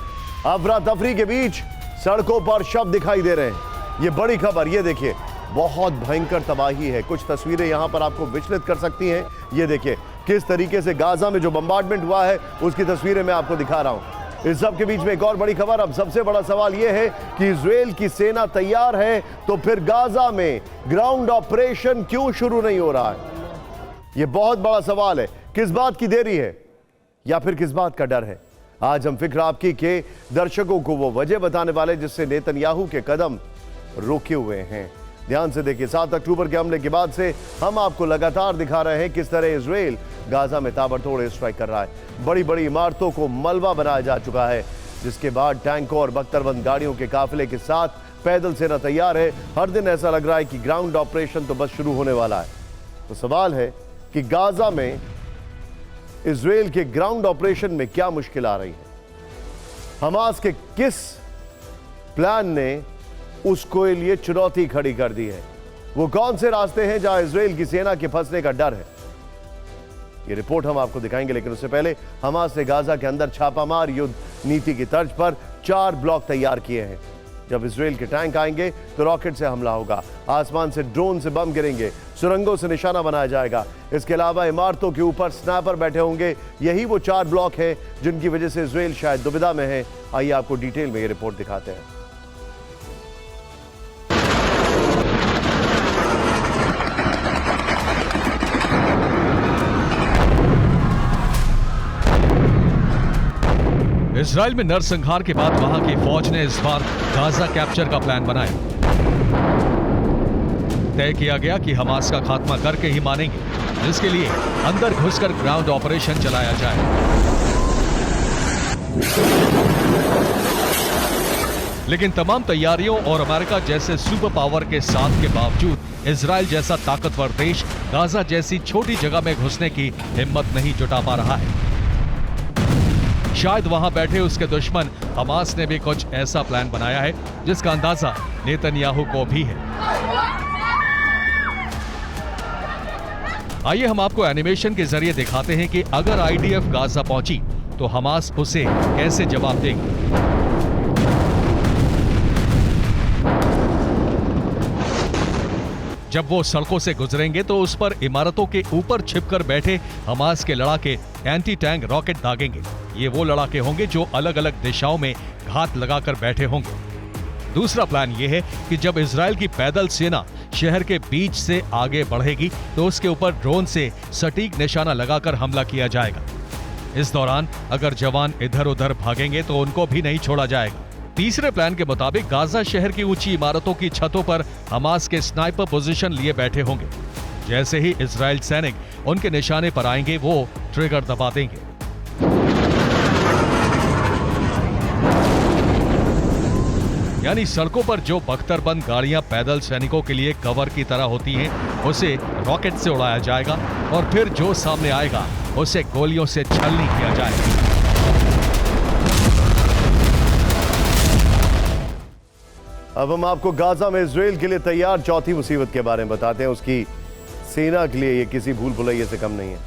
अफरा तफरी के बीच सड़कों पर शव दिखाई दे रहे हैं। ये बड़ी खबर, ये देखिए, बहुत भयंकर तबाही है। कुछ तस्वीरें यहां पर आपको विचलित कर सकती हैं। ये देखिए किस तरीके से गाजा में जो बम्बार्डमेंट हुआ है उसकी तस्वीरें मैं आपको दिखा रहा हूं। इस सब के बीच में एक और बड़ी खबर। अब सबसे बड़ा सवाल यह है कि इजराइल की सेना तैयार है, तो फिर गाजा में ग्राउंड ऑपरेशन क्यों शुरू नहीं हो रहा है? यह बहुत बड़ा सवाल है। किस बात की देरी है या फिर किस बात का डर है? आज हम फिक्र आपकी के दर्शकों को वो वजह बताने वाले जिससे नेतन्याहू के कदम रोके हुए हैं। ध्यान से देखिए, 7 अक्टूबर के हमले के बाद से हम आपको लगातार दिखा रहे हैं किस तरह इजराइल गाजा में ताबड़तोड़ स्ट्राइक कर रहा है। बड़ी बड़ी इमारतों को मलबा बनाया जा चुका है, जिसके बाद टैंकों और बख्तरबंद गाड़ियों के काफिले के साथ पैदल सेना तैयार है। हर दिन ऐसा लग रहा है कि ग्राउंड ऑपरेशन तो बस शुरू होने वाला है। तो सवाल है कि गाजा में इजराइल के ग्राउंड ऑपरेशन में क्या मुश्किल आ रही है? हमास के किस प्लान ने उसको लिए चुनौती खड़ी कर दी है? वो कौन से रास्ते हैं जहां इजराइल की सेना के फंसने का डर है? ये रिपोर्ट हम आपको दिखाएंगे, लेकिन उससे पहले हमास ने गाजा के अंदर छापामार युद्ध नीति की तर्ज पर 4 ब्लॉक तैयार किए हैं। जब इजराइल के टैंक आएंगे तो रॉकेट से हमला होगा, आसमान से ड्रोन से बम गिरेंगे, सुरंगों से निशाना बनाया जाएगा। इसके अलावा इमारतों के ऊपर स्नाइपर बैठे होंगे। यही वो 4 ब्लॉक हैं जिनकी वजह से इजराइल शायद दुविधा में है। आइए आपको डिटेल में ये रिपोर्ट दिखाते हैं। इजराइल में नरसंहार के बाद वहां की फौज ने इस बार गाजा कैप्चर का प्लान बनाया। तय किया गया कि हमास का खात्मा करके ही मानेंगे, जिसके लिए अंदर घुसकर ग्राउंड ऑपरेशन चलाया जाए। लेकिन तमाम तैयारियों और अमेरिका जैसे सुपर पावर के साथ के बावजूद इजराइल जैसा ताकतवर देश गाजा जैसी छोटी जगह में घुसने की हिम्मत नहीं जुटा पा रहा है। शायद वहां बैठे उसके दुश्मन हमास ने भी कुछ ऐसा प्लान बनाया है जिसका अंदाजा नेतन्याहू को भी है। आइए हम आपको एनिमेशन के जरिए दिखाते हैं कि अगर आईडीएफ गाजा पहुंची तो हमास उसे कैसे जवाब देगी। जब वो सड़कों से गुजरेंगे तो उस पर इमारतों के ऊपर छिपकर बैठे हमास के लड़ाके एंटी टैंक रॉकेट दागेंगे। ये वो लड़ाके होंगे जो अलग अलग दिशाओं में घात लगाकर बैठे होंगे। दूसरा प्लान ये है कि जब इजराइल की पैदल सेना शहर के बीच से आगे बढ़ेगी तो उसके ऊपर ड्रोन से सटीक निशाना लगाकर हमला किया जाएगा। इस दौरान अगर जवान इधर उधर भागेंगे तो उनको भी नहीं छोड़ा जाएगा। तीसरे प्लान के मुताबिक गाजा शहर की ऊंची इमारतों की छतों पर हमास के स्नाइपर पोजीशन लिए बैठे होंगे। जैसे ही इजराइल सैनिक उनके निशाने पर आएंगे वो ट्रिगर दबा देंगे। यानी सड़कों पर जो बख्तरबंद गाड़ियां पैदल सैनिकों के लिए कवर की तरह होती हैं, उसे रॉकेट से उड़ाया जाएगा और फिर जो सामने आएगा उसे गोलियों से छलनी किया जाएगा। अब हम आपको गाजा में इजराइल के लिए तैयार चौथी मुसीबत के बारे में बताते हैं। उसकी सेना के लिए ये किसी भूल भुलैया से कम नहीं है।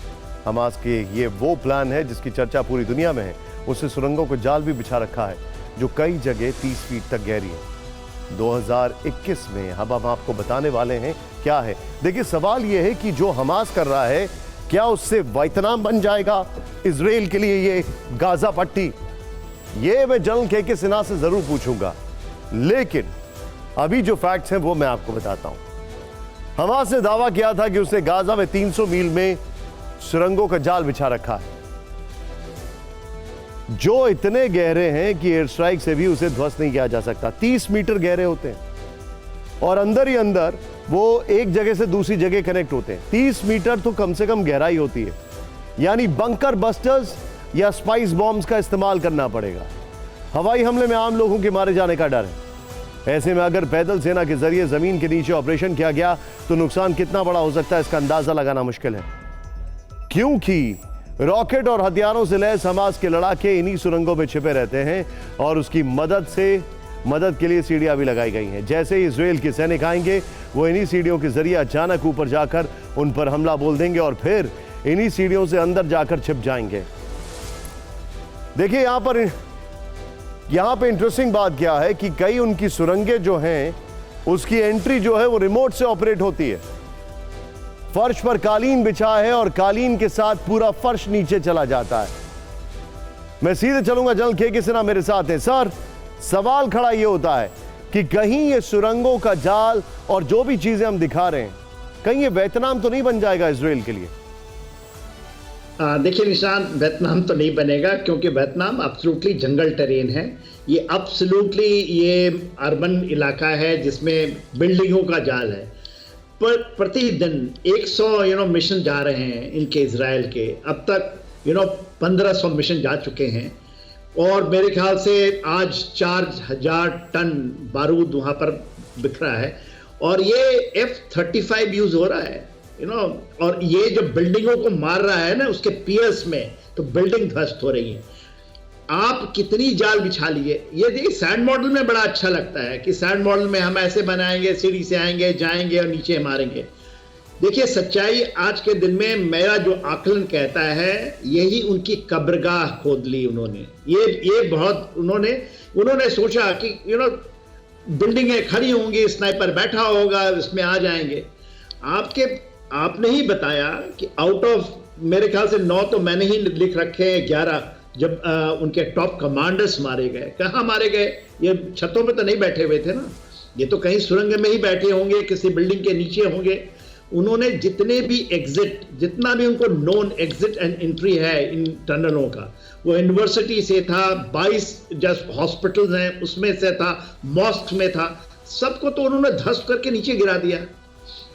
हमास के ये वो प्लान है जिसकी चर्चा पूरी दुनिया में है। उससे सुरंगों को जाल भी बिछा रखा है जो कई जगह 30 फीट तक गहरी है। 2021 में अब हम आपको बताने वाले हैं क्या है। देखिए, सवाल यह है कि जो हमास कर रहा है क्या उससे वियतनाम बन जाएगा इजराइल के लिए ये गाजा पट्टी? ये मैं जनरल के सिन्हा से जरूर पूछूंगा, लेकिन अभी जो फैक्ट्स हैं वो मैं आपको बताता हूं। हमास ने दावा किया था कि उसने गाजा में 300 मील में सुरंगों का जाल बिछा रखा है जो इतने गहरे हैं कि एयर स्ट्राइक से भी उसे ध्वस्त नहीं किया जा सकता। 30 मीटर गहरे होते हैं और अंदर ही अंदर वो एक जगह से दूसरी जगह कनेक्ट होते हैं। 30 मीटर तो कम से कम गहराई होती है, यानी बंकर बस्टर्स या स्पाइस बॉम्ब्स का इस्तेमाल करना पड़ेगा। हवाई हमले में आम लोगों के मारे जाने का डर है। ऐसे में अगर पैदल सेना के जरिए जमीन के नीचे ऑपरेशन किया गया तो नुकसान कितना बड़ा हो सकता है इसका अंदाजा लगाना मुश्किल है, क्योंकि रॉकेट और हथियारों से लैस हमास के लड़ाके इन्हीं सुरंगों में छिपे रहते हैं और उसकी मदद के लिए सीढ़ियां भी लगाई गई हैं। जैसे ही इजराइल के सैनिक आएंगे वो इन्हीं सीढ़ियों के जरिए अचानक ऊपर जाकर उन पर हमला बोल देंगे और फिर इन्हीं सीढ़ियों से अंदर जाकर छिप जाएंगे। देखिए, यहां पे इंटरेस्टिंग बात क्या है कि कई उनकी सुरंगें जो हैं उसकी एंट्री जो है वो रिमोट से ऑपरेट होती है। फर्श पर कालीन बिछा है और कालीन के साथ पूरा फर्श नीचे चला जाता है। मैं सीधे चलूंगा, जनरल के सिन्हा मेरे साथ है। सर, सवाल खड़ा यह होता है कि कहीं ये सुरंगों का जाल और जो भी चीजें हम दिखा रहे हैं, कहीं ये वियतनाम तो नहीं बन जाएगा इजराइल के लिए? देखिए निशान, वियतनाम तो नहीं बनेगा क्योंकि वियतनाम एब्सोल्युटली जंगल टेरेन है। ये एब्सोल्युटली ये अर्बन इलाका है जिसमें बिल्डिंगों का जाल है। पर प्रतिदिन 100 मिशन जा रहे हैं इनके इजराइल के। अब तक 1500 मिशन जा चुके हैं और मेरे ख्याल से आज 4000 टन बारूद वहाँ पर बिखरा है और ये F-35 यूज हो रहा है और ये जो बिल्डिंगों को मार रहा है ना उसके पियर्स में, तो बिल्डिंग ध्वस्त हो रही है। आप कितनी जाल बिछा लिए। ये देखिए, सैंड मॉडल में बड़ा अच्छा लगता है कि सैंड मॉडल में हम ऐसे बनाएंगे, सीढ़ी से आएंगे, जाएंगे और नीचे मारेंगे। देखिए, सच्चाई आज के दिन में मेरा जो आकलन कहता है, यही उनकी कब्रगाह खोद ली उन्होंने। ये बहुत उन्होंने सोचा कि बिल्डिंगें खड़ी होंगी, स्नाइपर बैठा होगा, इसमें आ जाएंगे। आपने ही बताया कि आउट ऑफ मेरे ख्याल से 9 तो मैंने ही लिख रखे हैं, 11 जब उनके टॉप कमांडर्स मारे गए। कहाँ मारे गए? ये छतों पे तो नहीं बैठे हुए थे ना, ये तो कहीं सुरंग में ही बैठे होंगे, किसी बिल्डिंग के नीचे होंगे। उन्होंने जितने भी जितना भी उनको नॉन एग्जिट एंड एंट्री है इन टनलों का, वो यूनिवर्सिटी से था, 22 जस्ट हॉस्पिटल्स हैं उसमें से था, मॉस्क में था, सबको तो उन्होंने ध्वस्त करके नीचे गिरा दिया।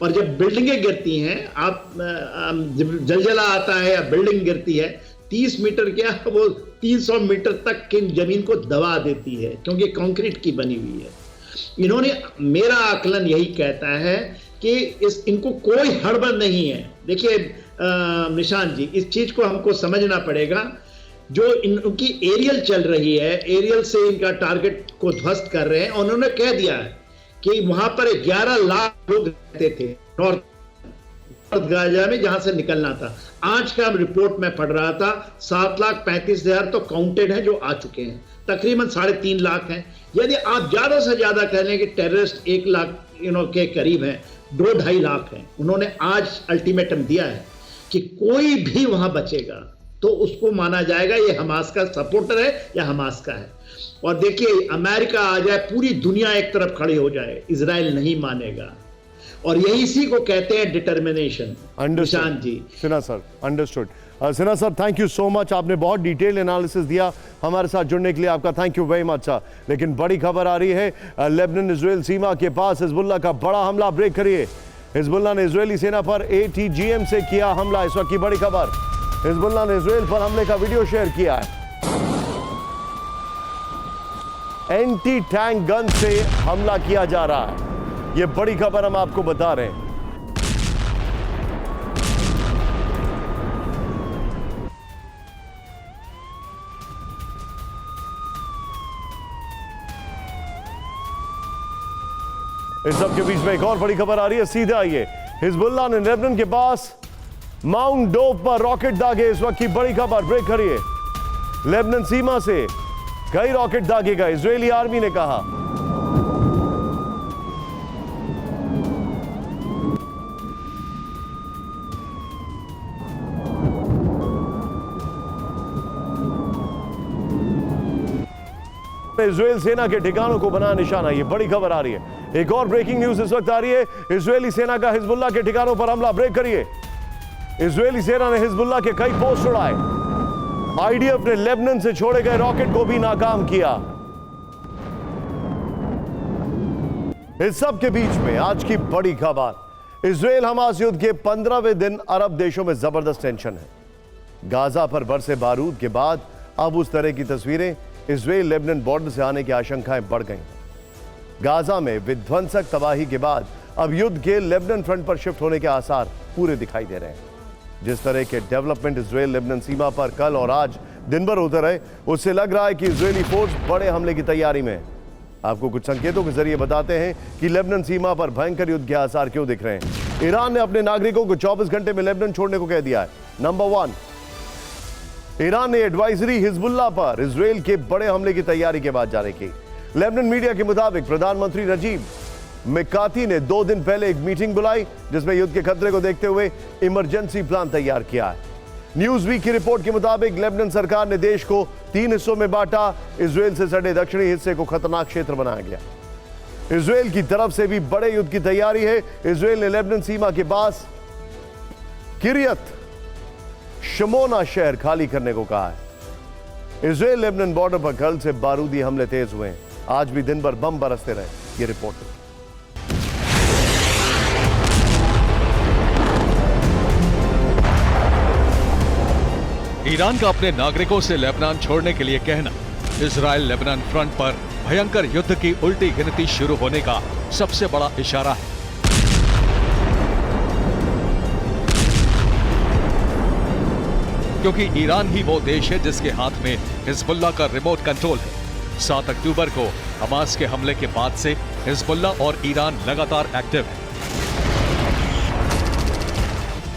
और जब बिल्डिंगें गिरती हैं, आप जलजला आता है या बिल्डिंग गिरती है, 30 मीटर क्या वो 300 मीटर तक की जमीन को दबा देती है, क्योंकि कंक्रीट की बनी हुई है। इन्होंने, मेरा आकलन यही कहता है कि इनको कोई हड़बड़ नहीं है। देखिए निशांत जी, इस चीज को हमको समझना पड़ेगा। जो इनकी एरियल चल रही है, एरियल से इनका टारगेट को ध्वस्त कर रहे हैं। उन्होंने कह दिया है कि वहां पर 11 लाख लोग रहते थे नॉर्थ गाजा में, जहां से निकलना था। आज का रिपोर्ट में पढ़ रहा था 7,35,000 तो काउंटेड है, जो आ चुके हैं। तकरीबन 3.5 लाख हैं। यदि आप ज्यादा से ज्यादा कह लें कि टेररिस्ट 1 लाख के करीब हैं, 2-2.5 लाख हैं। उन्होंने आज अल्टीमेटम दिया है कि कोई भी वहां बचेगा तो उसको माना जाएगा ये हमास का सपोर्टर है या हमास का है। और देखिए, अमेरिका आ जाए, पूरी दुनिया एक तरफ खड़ी हो जाए, इजराइल नहीं मानेगा। और यही इसी को कहते हैं determination. Nishant ji, Sinha sir, understood. Sinha sir, thank you so much. आपने बहुत डिटेल एनालिसिस दिया, हमारे साथ जुड़ने के लिए आपका thank you very much sir. लेकिन बड़ी खबर आ रही है, लेबनान इजराइल सीमा के पास हिजबुल्लाह का बड़ा हमला। ब्रेक करिए। हिजबुल्लाह ने इजरायली सेना पर ATGM से किया हमला। इस वक्त की बड़ी खबर, हिजबुल्लाह ने इजराइल पर हमले का वीडियो शेयर किया है। एंटी टैंक गन से हमला किया जा रहा है। यह बड़ी खबर हम आपको बता रहे हैं। इस सब के बीच में एक और बड़ी खबर आ रही है, सीधे आइए। हिजबुल्लाह ने लेबनान के पास माउंट डोव पर रॉकेट दागे। इस वक्त की बड़ी खबर, ब्रेक करिए। लेबनान सीमा से कई रॉकेट दागे गए, इजरायली आर्मी ने कहा। इजरायल सेना के ठिकानों को बना निशाना। ये बड़ी खबर आ रही है। एक और ब्रेकिंग न्यूज इस वक्त आ रही है, इजरायली सेना का हिजबुल्लाह के ठिकानों पर हमला। ब्रेक करिए। इजरायली सेना ने हिजबुल्लाह के कई पोस्ट उड़ाए। IDF ने लेबनान से छोड़े गए रॉकेट को भी नाकाम किया। इस सब के बीच में आज की बड़ी खबर, इजरायल हमास युद्ध के 15वें दिन अरब देशों में जबरदस्त टेंशन है। गाजा पर बरसे बारूद के बाद अब उस तरह की तस्वीरें इजरायल लेबनान बॉर्डर से आने की आशंकाएं बढ़ गई। गाजा में विध्वंसक तबाही के बाद अब युद्ध के लेबनान फ्रंट पर शिफ्ट होने के आसार पूरे दिखाई दे रहे हैं। जिस तरह के डेवलपमेंट इजरायल लेबनान सीमा पर कल और आज दिन भर होते रहे, उससे लग रहा है कि इजरायली फोर्स बड़े हमले की तैयारी में है। आपको कुछ संकेतों के जरिए बताते हैं कि लेबनान सीमा पर भयंकर युद्ध के आसार क्यों दिख रहे हैं। ईरान ने अपने नागरिकों को 24 घंटे में लेबनान छोड़ने को कह दिया है। नंबर 1, ईरान ने एडवाइजरी हिजबुल्लाह पर इजरायल के बड़े हमले की तैयारी के बाद जारी की। लेबनान मीडिया के मुताबिक प्रधानमंत्री नजीब मिकाती ने 2 दिन पहले एक मीटिंग बुलाई, जिसमें युद्ध के खतरे को देखते हुए इमरजेंसी प्लान तैयार किया है। न्यूज वीक की रिपोर्ट के मुताबिक लेबनान सरकार ने देश को 3 हिस्सों में बांटा। इजरायल से सटे दक्षिणी हिस्से को खतरनाक क्षेत्र बनाया गया। इजरायल की तरफ से भी बड़े युद्ध की तैयारी है। इजरायल ने लेबनान सीमा के पास किरियत शमोना शहर खाली करने को कहा है। इजरायल लेबनान बॉर्डर पर कल से बारूदी हमले तेज हुए हैं। आज भी दिन भर बम बरसते रहे। ये रिपोर्ट है। ईरान का अपने नागरिकों से लेबनान छोड़ने के लिए कहना इजरायल लेबनान फ्रंट पर भयंकर युद्ध की उल्टी गिनती शुरू होने का सबसे बड़ा इशारा है। क्योंकि ईरान ही वो देश है जिसके हाथ में हिजबुल्लाह का रिमोट कंट्रोल है। 7 अक्टूबर को हमास के हमले के बाद से हिजबुल्लाह और ईरान लगातार एक्टिव है।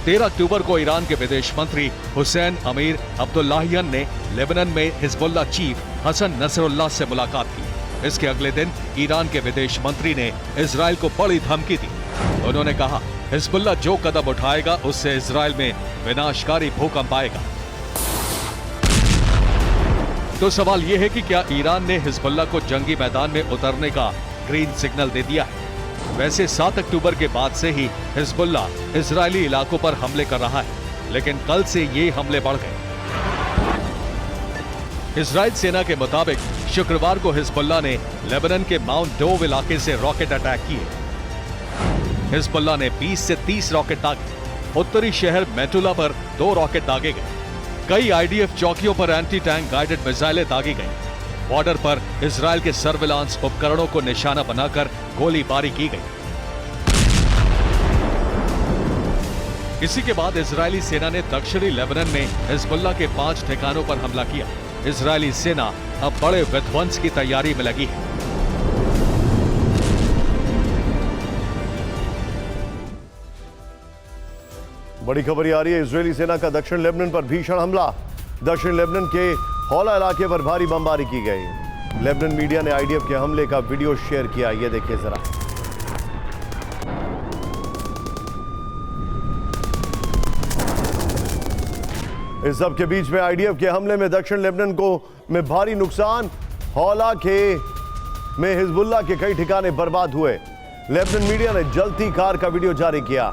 13 अक्टूबर को ईरान के विदेश मंत्री हुसैन अमीर अब्दुल्लाहियन ने लेबनान में हिजबुल्लाह चीफ हसन नसरुल्लाह से मुलाकात की। इसके अगले दिन ईरान के विदेश मंत्री ने इजराइल को बड़ी धमकी दी। उन्होंने कहा, हिजबुल्लाह जो कदम उठाएगा उससे इजराइल में विनाशकारी भूकंप आएगा। तो सवाल यह है कि क्या ईरान ने हिजबुल्लाह को जंगी मैदान में उतरने का ग्रीन सिग्नल दे दिया है? वैसे 7 अक्टूबर के बाद से ही हिजबुल्लाह इजरायली इलाकों पर हमले कर रहा है, लेकिन कल से ये हमले बढ़ गए। इजराइल सेना के मुताबिक शुक्रवार को हिजबुल्लाह ने लेबनान के माउंट डोव इलाके से रॉकेट अटैक किए। हिजबुल्लाह ने 20 से 30 रॉकेट दागे। उत्तरी शहर मेटुला पर 2 रॉकेट दागे गए। कई आईडीएफ चौकियों पर एंटी टैंक गाइडेड मिसाइलें दागी गई। बॉर्डर पर इजरायल के सर्विलांस उपकरणों को निशाना बनाकर गोलीबारी की गई। इसी के बाद इजरायली सेना ने दक्षिणी लेबनान में हिजबुल्लाह के 5 ठिकानों पर हमला किया। इजरायली सेना अब बड़े विध्वंस की तैयारी में लगी है। बड़ी खबर आ रही है, इजरायली सेना का दक्षिण लेबनान पर भीषण हमला। दक्षिण लेबनान के हौला इलाके पर भारी बमबारी की गई। लेबनान मीडिया ने आईडीएफ के हमले का वीडियो शेयर किया। ये देखिए जरा। इस सब के बीच में आईडीएफ के हमले में दक्षिण लेबनान में भारी नुकसान। हौला के में हिजबुल्लाह के कई ठिकाने बर्बाद हुए। लेबनान मीडिया ने जलती कार का वीडियो जारी किया।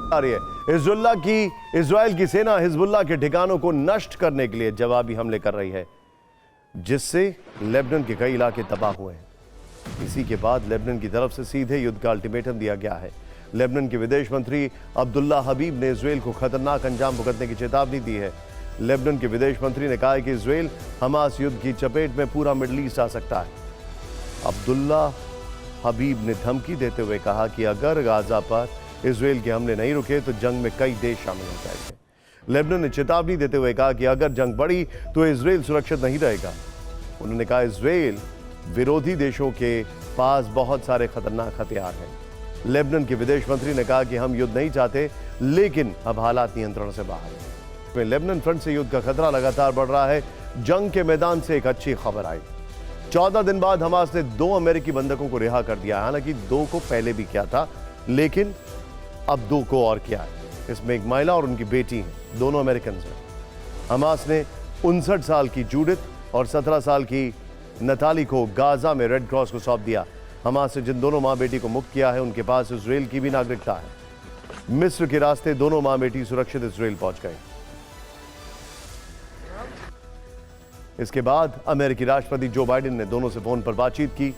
आ रही है, इजराइल की सेना हिजबुल्लाह के ठिकानों को नष्ट करने के लिए जवाबी हमले कर रही है, जिससे लेबनान के कई इलाके तबाह हुए हैं। इसी के बाद लेबनान की तरफ से सीधे युद्ध का अल्टीमेटम दिया गया है। लेबनान के विदेश मंत्री अब्दुल्ला हबीब ने इजराइल को खतरनाक अंजाम भुगतने की चेतावनी दी है। लेबनान के विदेश मंत्री ने कहा है कि इजराइल हमास युद्ध की चपेट में पूरा मिडल ईस्ट आ सकता है। अब्दुल्ला हबीब ने धमकी देते हुए कहा कि अगर गाजा पर इजराइल के हमले नहीं रुके तो जंग में कई देश शामिल हो जाएंगे। लेबनान ने चेतावनी देते हुए कहा कि अगर जंग बढ़ी तो इजराइल सुरक्षित नहीं रहेगा। उन्होंने कहा इजराइल विरोधी देशों के पास बहुत सारे खतरनाक हथियार हैं। लेबनान के विदेश मंत्री ने कहा कि हम युद्ध नहीं चाहते, लेकिन अब हालात नियंत्रण से बाहर हैं। लेबनान फ्रंट से युद्ध का खतरा लगातार बढ़ रहा है। जंग के मैदान से एक अच्छी खबर आई। 14 दिन बाद हमास ने 2 अमेरिकी बंधकों को रिहा कर दिया। हालांकि 2 को पहले भी किया था, लेकिन अब 2 को और किया है। इसमें एक महिला और उनकी बेटी हैं, दोनों अमेरिकन हैं। हमास ने 59 साल की जूडिथ और 17 साल की नताली को गाजा में रेड क्रॉस को सौंप दिया। हमास ने जिन दोनों मां बेटी को मुक्त किया है, उनके पास इजराइल की भी नागरिकता है। मिस्र के रास्ते दोनों मां बेटी सुरक्षित इजराइल पहुंच गए। इसके बाद अमेरिकी राष्ट्रपति जो बाइडेन ने दोनों से फोन पर बातचीत की।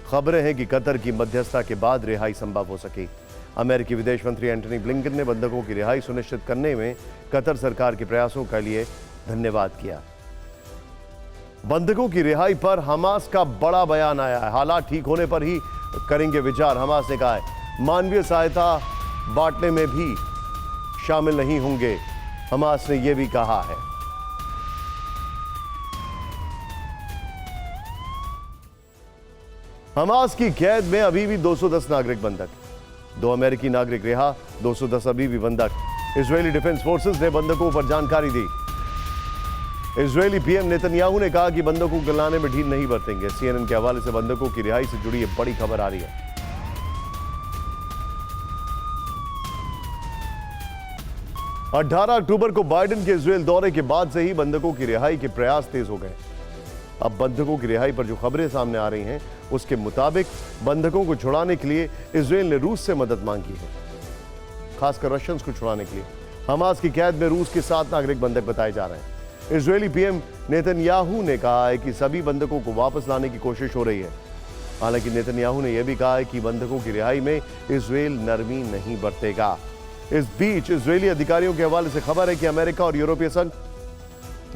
खबरें हैं कि कतर की मध्यस्थता के बाद रिहाई संभव हो सकी। अमेरिकी विदेश मंत्री एंटनी ब्लिंकन ने बंधकों की रिहाई सुनिश्चित करने में कतर सरकार के प्रयासों के लिए धन्यवाद किया। बंधकों की रिहाई पर हमास का बड़ा बयान आया है। हालात ठीक होने पर ही करेंगे विचार, हमास ने कहा है। मानवीय सहायता बांटने में भी शामिल नहीं होंगे, हमास ने यह भी कहा है। हमास की कैद में अभी भी 210 नागरिक बंधक, 2 अमेरिकी नागरिक रिहा, 210 अभी भी बंधक। इजरायली डिफेंस फोर्सेस ने बंधकों पर जानकारी दी। इजरायली पीएम नेतन्याहू ने कहा कि बंधकों को लाने में ढील नहीं बरतेंगे। सीएनएन के हवाले से बंधकों की रिहाई से जुड़ी एक बड़ी खबर आ रही है। 18 अक्टूबर को बाइडेन के इजरायल दौरे के बाद से ही बंधकों की रिहाई के प्रयास तेज हो गए। अब बंधकों की रिहाई पर जो खबरें सामने आ रही हैं, उसके मुताबिक बंधकों को छुड़ाने के लिए इजरायल ने रूस से मदद मांगी है, खासकर रशियंस को छुड़ाने के लिए। हमास की कैद में रूस के 7 नागरिक बंधक बताए जा रहे हैं। इजरायली पीएम नेतन्याहू ने कहा है कि सभी बंधकों को वापस लाने की कोशिश हो रही है। हालांकि नेतन्याहू ने यह भी कहा है कि बंधकों की रिहाई में इजरायल नरमी नहीं बरतेगा। इस बीच इजरायली अधिकारियों के हवाले से खबर है कि अमेरिका और यूरोपीय संघ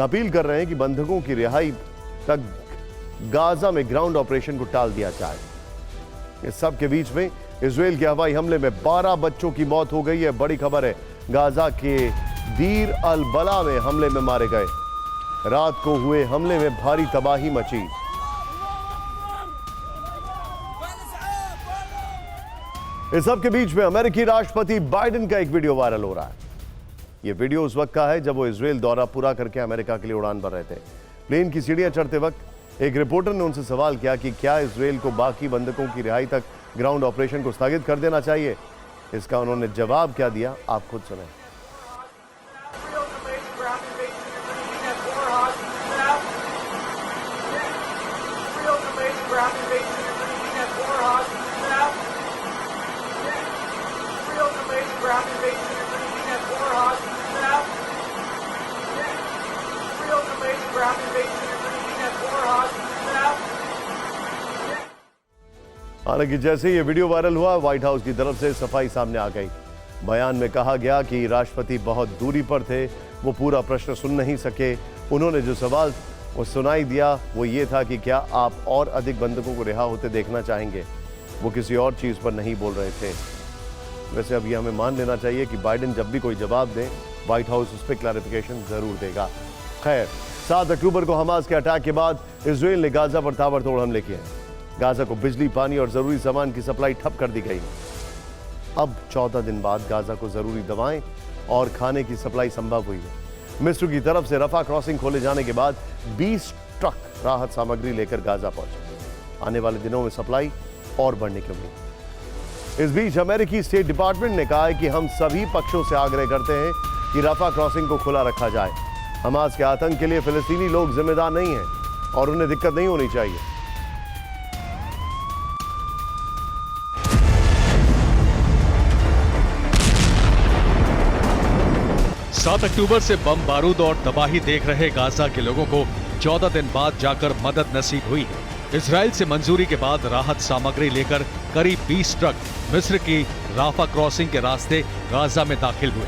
अपील कर रहे हैं कि बंधकों की रिहाई तक गाजा में ग्राउंड ऑपरेशन को टाल दिया जाए। इस सब के बीच में इजरायल के हवाई हमले में 12 बच्चों की मौत हो गई है। बड़ी खबर है, गाजा के दीर अल बला में हमले में मारे गए। रात को हुए हमले में भारी तबाही मची। इस सब के बीच में अमेरिकी राष्ट्रपति बाइडेन का एक वीडियो वायरल हो रहा है। यह वीडियो उस वक्त का है जब वो इजरायल दौरा पूरा करके अमेरिका के लिए उड़ान भर रहे थे। प्लेन की सीढ़ियां चढ़ते वक्त एक रिपोर्टर ने उनसे सवाल किया कि क्या इजरायल को बाकी बंधकों की रिहाई तक ग्राउंड ऑपरेशन को स्थगित कर देना चाहिए। इसका उन्होंने जवाब क्या दिया, आप खुद सुनें। हालांकि जैसे ये वीडियो वायरल हुआ, व्हाइट हाउस की तरफ से सफाई सामने आ गई। बयान में कहा गया कि राष्ट्रपति बहुत दूरी पर थे, वो पूरा प्रश्न सुन नहीं सके। उन्होंने जो सवाल वो सुनाई दिया वो ये था कि क्या आप और अधिक बंधकों को रिहा होते देखना चाहेंगे। वो किसी और चीज़ पर नहीं बोल रहे थे। वैसे अब ये हमें मान लेना चाहिए कि बाइडेन जब भी कोई जवाब दें, व्हाइट हाउस उस पर क्लैरिफिकेशन जरूर देगा। खैर, 7 अक्टूबर को हमास के अटैक के बाद इजराइल ने गाजा पर ताबड़तोड़ हमले किए। गाजा को बिजली, पानी और जरूरी सामान की सप्लाई ठप कर दी गई। अब 14 दिन बाद गाजा को जरूरी दवाएं और खाने की सप्लाई संभव हुई है। मिस्र की तरफ से रफा क्रॉसिंग खोले जाने के बाद 20 ट्रक राहत सामग्री लेकर गाजा पहुंचे। आने वाले दिनों में सप्लाई और बढ़ने की उम्मीद। इस बीच अमेरिकी स्टेट डिपार्टमेंट ने कहा है कि हम सभी पक्षों से आग्रह करते हैं कि रफा क्रॉसिंग को खुला रखा जाए। हमास के आतंक के लिए फिलिस्तीनी लोग जिम्मेदार नहीं हैं और उन्हें दिक्कत नहीं होनी चाहिए। 7 अक्टूबर से बम बारूद और तबाही देख रहे गाजा के लोगों को 14 दिन बाद जाकर मदद नसीब हुई है। इजराइल से मंजूरी के बाद राहत सामग्री लेकर करीब 20 ट्रक मिस्र की राफा क्रॉसिंग के रास्ते गाजा में दाखिल हुए।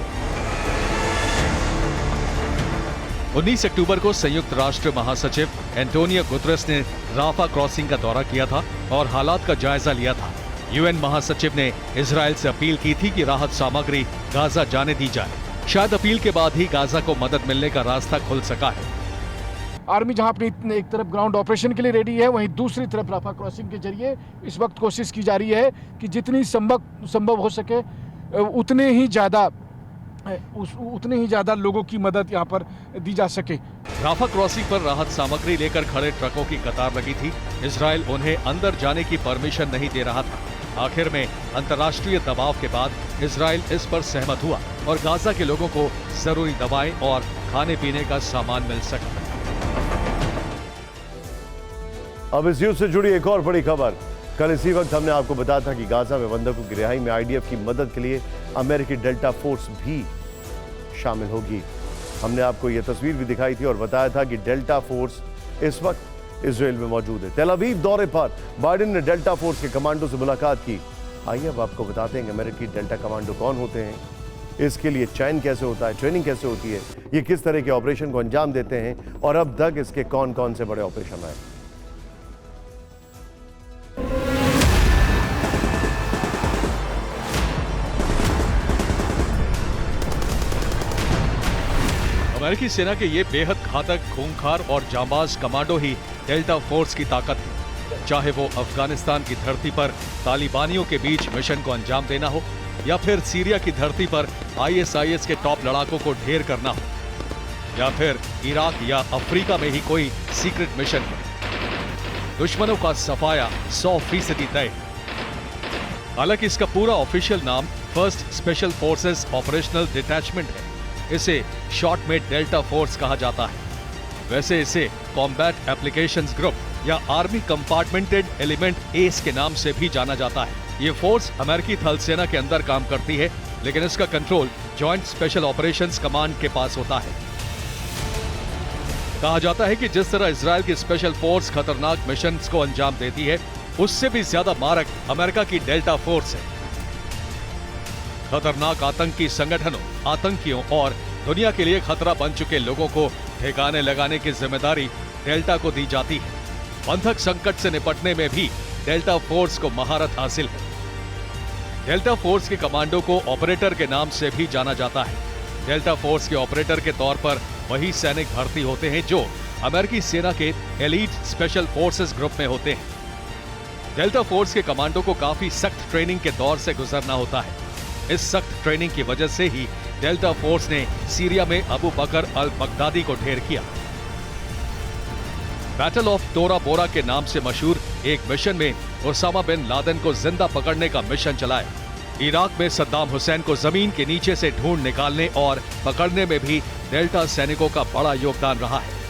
19 अक्टूबर को संयुक्त राष्ट्र महासचिव एंटोनियो गुतरेस ने राफा क्रॉसिंग का दौरा किया था और हालात का जायजा लिया था। यूएन महासचिव ने इजराइल से अपील की थी कि राहत सामग्री गाजा जाने दी जाए। शायद अपील के बाद ही गाजा को मदद मिलने का रास्ता खुल सका है। आर्मी जहां अपनी एक तरफ ग्राउंड ऑपरेशन के लिए रेडी है, वहीं दूसरी तरफ राफा क्रॉसिंग के जरिए इस वक्त कोशिश की जा रही है कि जितनी संभव हो सके उतने ही ज़्यादा लोगों की मदद यहां पर दी जा सके। राफा क्रॉसिंग पर राहत सामग्री लेकर खड़े ट्रकों की कतार लगी थी। इजराइल उन्हें अंदर जाने की परमिशन नहीं दे रहा था। आखिर में अंतर्राष्ट्रीय दबाव के बाद इजराइल इस पर सहमत हुआ और गाजा के लोगों को जरूरी दवाएं और खाने पीने का सामान मिल सका। अब इस युद्ध से जुड़ी एक और बड़ी खबर। कल इसी वक्त हमने आपको बताया था कि गाजा में बंधकों की रिहाई में आईडीएफ की मदद के लिए अमेरिकी डेल्टा फोर्स भी शामिल होगी। हमने आपको यह तस्वीर भी दिखाई थी और बताया था कि डेल्टा फोर्स इस वक्त इजराइल में मौजूद है। तेल अवीव दौरे पर बाइडेन ने डेल्टा फोर्स के कमांडो से मुलाकात की। आइए अब आपको बताते हैं कि अमेरिकी डेल्टा कमांडो कौन होते हैं, इसके लिए चयन कैसे होता है, ट्रेनिंग कैसे होती है, ये किस तरह के ऑपरेशन को अंजाम देते हैं और अब तक इसके कौन कौन से बड़े ऑपरेशन आए। अमेरिकी सेना के ये बेहद घातक, खूंखार और जांबाज कमांडो ही डेल्टा फोर्स की ताकत है। चाहे वो अफगानिस्तान की धरती पर तालिबानियों के बीच मिशन को अंजाम देना हो या फिर सीरिया की धरती पर आईएसआईएस के टॉप लड़ाकों को ढेर करना हो या फिर इराक या अफ्रीका में ही कोई सीक्रेट मिशन हो, दुश्मनों का सफाया 100% तय। हालांकि इसका पूरा ऑफिशियल नाम first special forces operational detachment है। इसे शॉर्ट में डेल्टा फोर्स कहा जाता है। वैसे इसे कॉम्बैट एप्लीकेशंस ग्रुप या आर्मी कंपार्टमेंटेड एलिमेंट एस के नाम से भी जाना जाता है। ये फोर्स अमेरिकी थल सेना के अंदर काम करती है, लेकिन इसका control joint special operations command के पास होता है। कहा जाता है कि जिस तरह इजराइल की स्पेशल फोर्स खतरनाक मिशंस को अंजाम देती है, उससे भी ज्यादा मारक अमेरिका की डेल्टा फोर्स है। खतरनाक आतंकी संगठनों, आतंकियों और दुनिया के लिए खतरा बन चुके लोगों को ठिकाने लगाने की जिम्मेदारी डेल्टा को दी जाती है। बंधक संकट से निपटने में भी डेल्टा फोर्स को महारत हासिल है। डेल्टा फोर्स के कमांडो को ऑपरेटर के नाम से भी जाना जाता है। डेल्टा फोर्स के ऑपरेटर के तौर पर वही सैनिक भर्ती होते हैं जो अमेरिकी सेना के एलीट स्पेशल फोर्सेस ग्रुप में होते हैं। डेल्टा फोर्स के कमांडो को काफी सख्त ट्रेनिंग के दौर से गुजरना होता है। इस सख्त ट्रेनिंग की वजह से ही डेल्टा फोर्स ने सीरिया में अबू बकर अल बगदादी को ढेर किया। बैटल ऑफ तोरा बोरा के नाम से मशहूर एक मिशन में उसामा बिन लादेन को जिंदा पकड़ने का मिशन चलाया। इराक में सद्दाम हुसैन को जमीन के नीचे से ढूंढ निकालने और पकड़ने में भी डेल्टा सैनिकों का बड़ा योगदान रहा है।